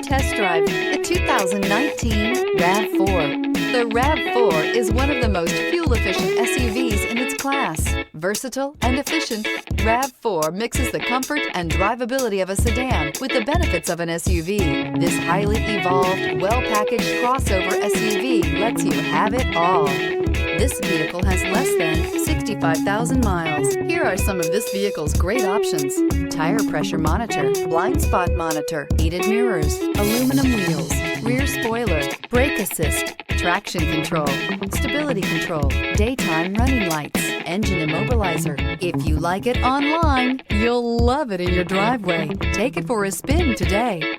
test drive the 2019 RAV4. The RAV4 is one of the most fuel-efficient SUVs in its class. Versatile and efficient, RAV4 mixes the comfort and drivability of a sedan with the benefits of an SUV. This highly evolved, well-packaged crossover SUV lets you have it all. This vehicle has less than 65,000 miles. Here are some of this vehicle's great options: tire pressure monitor, blind spot monitor, heated mirrors, aluminum wheels, rear spoiler, brake assist, traction control, stability control, daytime running lights, engine immobilizer. If you like it online, you'll love it in your driveway. Take it for a spin today.